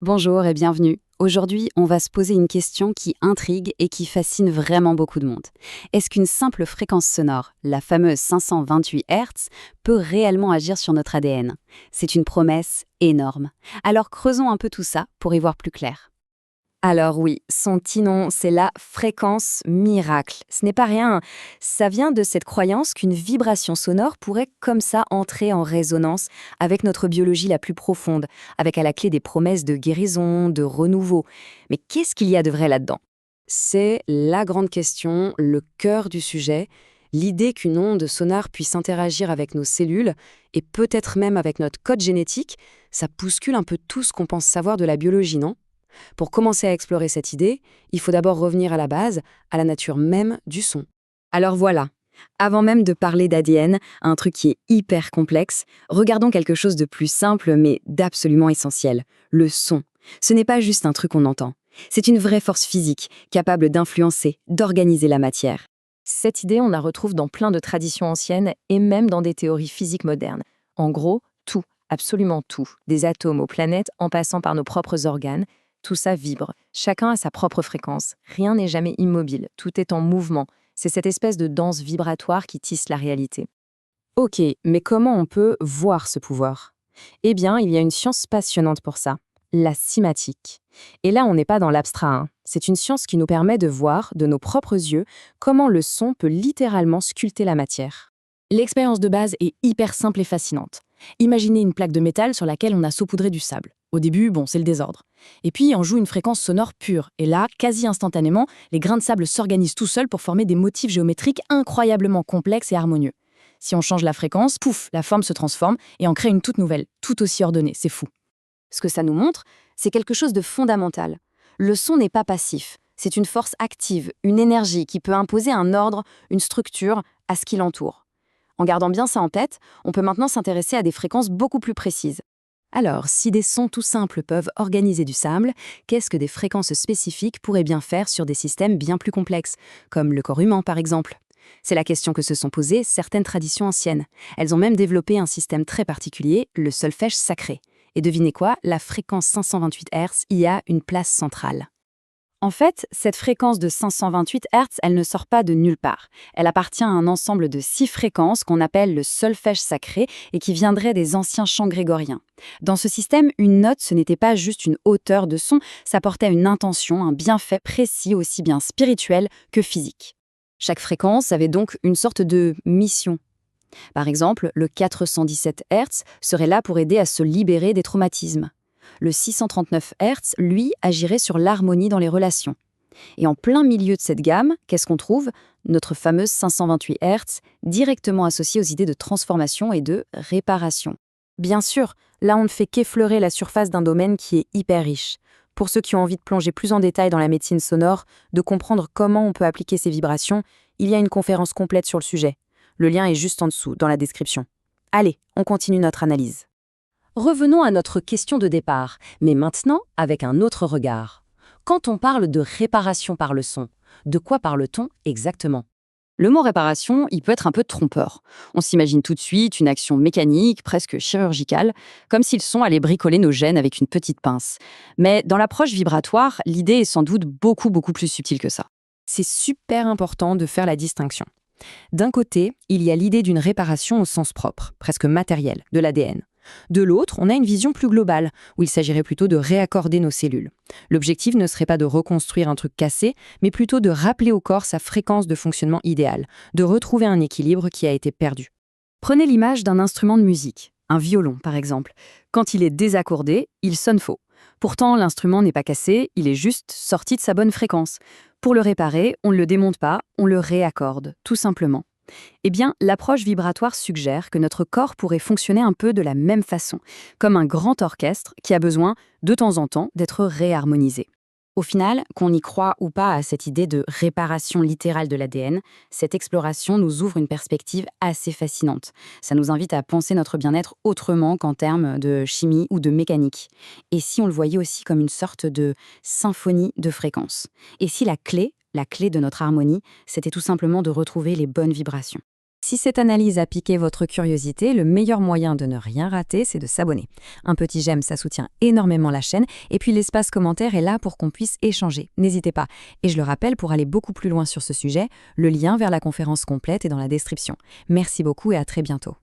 Bonjour et bienvenue. Aujourd'hui, on va se poser une question qui intrigue et qui fascine vraiment beaucoup de monde. Est-ce qu'une simple fréquence sonore, la fameuse 528 Hz, peut réellement agir sur notre ADN? C'est une promesse énorme. Alors creusons un peu tout ça pour y voir plus clair. Alors oui, son petit nom, c'est la fréquence miracle. Ce n'est pas rien, ça vient de cette croyance qu'une vibration sonore pourrait comme ça entrer en résonance avec notre biologie la plus profonde, avec à la clé des promesses de guérison, de renouveau. Mais qu'est-ce qu'il y a de vrai là-dedans? C'est la grande question, le cœur du sujet, l'idée qu'une onde sonore puisse interagir avec nos cellules et peut-être même avec notre code génétique, ça bouscule un peu tout ce qu'on pense savoir de la biologie, non? Pour commencer à explorer cette idée, il faut d'abord revenir à la base, à la nature même du son. Alors voilà, avant même de parler d'ADN, un truc qui est hyper complexe, regardons quelque chose de plus simple mais d'absolument essentiel, le son. Ce n'est pas juste un truc qu'on entend. C'est une vraie force physique, capable d'influencer, d'organiser la matière. Cette idée, on la retrouve dans plein de traditions anciennes et même dans des théories physiques modernes. En gros, tout, absolument tout, des atomes aux planètes en passant par nos propres organes, tout ça vibre. Chacun a sa propre fréquence. Rien n'est jamais immobile. Tout est en mouvement. C'est cette espèce de danse vibratoire qui tisse la réalité. Ok, mais comment on peut voir ce pouvoir? Eh bien, il y a une science passionnante pour ça, la cimatique. Et là, on n'est pas dans l'abstrait, hein. C'est une science qui nous permet de voir, de nos propres yeux, comment le son peut littéralement sculpter la matière. L'expérience de base est hyper simple et fascinante. Imaginez une plaque de métal sur laquelle on a saupoudré du sable. Au début, c'est le désordre. Et puis, on joue une fréquence sonore pure. Et là, quasi instantanément, les grains de sable s'organisent tout seuls pour former des motifs géométriques incroyablement complexes et harmonieux. Si on change la fréquence, pouf, la forme se transforme et en crée une toute nouvelle, tout aussi ordonnée. C'est fou. Ce que ça nous montre, c'est quelque chose de fondamental. Le son n'est pas passif. C'est une force active, une énergie qui peut imposer un ordre, une structure à ce qui l'entoure. En gardant bien ça en tête, on peut maintenant s'intéresser à des fréquences beaucoup plus précises. Alors, si des sons tout simples peuvent organiser du sable, qu'est-ce que des fréquences spécifiques pourraient bien faire sur des systèmes bien plus complexes, comme le corps humain par exemple? C'est la question que se sont posées certaines traditions anciennes. Elles ont même développé un système très particulier, le solfège sacré. Et devinez quoi, la fréquence 528 Hz y a une place centrale. En fait, cette fréquence de 528 Hz, elle ne sort pas de nulle part. Elle appartient à un ensemble de 6 fréquences qu'on appelle le solfège sacré et qui viendraient des anciens chants grégoriens. Dans ce système, une note, ce n'était pas juste une hauteur de son, ça portait une intention, un bienfait précis aussi bien spirituel que physique. Chaque fréquence avait donc une sorte de mission. Par exemple, le 417 Hz serait là pour aider à se libérer des traumatismes. Le 639 Hz, lui, agirait sur l'harmonie dans les relations. Et en plein milieu de cette gamme, qu'est-ce qu'on trouve? Notre fameuse 528 Hz, directement associée aux idées de transformation et de réparation. Bien sûr, là on ne fait qu'effleurer la surface d'un domaine qui est hyper riche. Pour ceux qui ont envie de plonger plus en détail dans la médecine sonore, de comprendre comment on peut appliquer ces vibrations, il y a une conférence complète sur le sujet. Le lien est juste en dessous, dans la description. Allez, on continue notre analyse. Revenons à notre question de départ, mais maintenant avec un autre regard. Quand on parle de réparation par le son, de quoi parle-t-on exactement? Le mot réparation, il peut être un peu trompeur. On s'imagine tout de suite une action mécanique, presque chirurgicale, comme si le son allait bricoler nos gènes avec une petite pince. Mais dans l'approche vibratoire, l'idée est sans doute beaucoup plus subtile que ça. C'est super important de faire la distinction. D'un côté, il y a l'idée d'une réparation au sens propre, presque matériel, de l'ADN. De l'autre, on a une vision plus globale, où il s'agirait plutôt de réaccorder nos cellules. L'objectif ne serait pas de reconstruire un truc cassé, mais plutôt de rappeler au corps sa fréquence de fonctionnement idéale, de retrouver un équilibre qui a été perdu. Prenez l'image d'un instrument de musique, un violon par exemple. Quand il est désaccordé, il sonne faux. Pourtant, l'instrument n'est pas cassé, il est juste sorti de sa bonne fréquence. Pour le réparer, on ne le démonte pas, on le réaccorde, tout simplement. Eh bien, l'approche vibratoire suggère que notre corps pourrait fonctionner un peu de la même façon, comme un grand orchestre qui a besoin, de temps en temps, d'être réharmonisé. Au final, qu'on y croit ou pas à cette idée de réparation littérale de l'ADN, cette exploration nous ouvre une perspective assez fascinante. Ça nous invite à penser notre bien-être autrement qu'en termes de chimie ou de mécanique. Et si on le voyait aussi comme une sorte de symphonie de fréquences? Et si la clé de notre harmonie, c'était tout simplement de retrouver les bonnes vibrations? Si cette analyse a piqué votre curiosité, le meilleur moyen de ne rien rater, c'est de s'abonner. Un petit j'aime, ça soutient énormément la chaîne, et puis l'espace commentaire est là pour qu'on puisse échanger. N'hésitez pas. Et je le rappelle, pour aller beaucoup plus loin sur ce sujet, le lien vers la conférence complète est dans la description. Merci beaucoup et à très bientôt.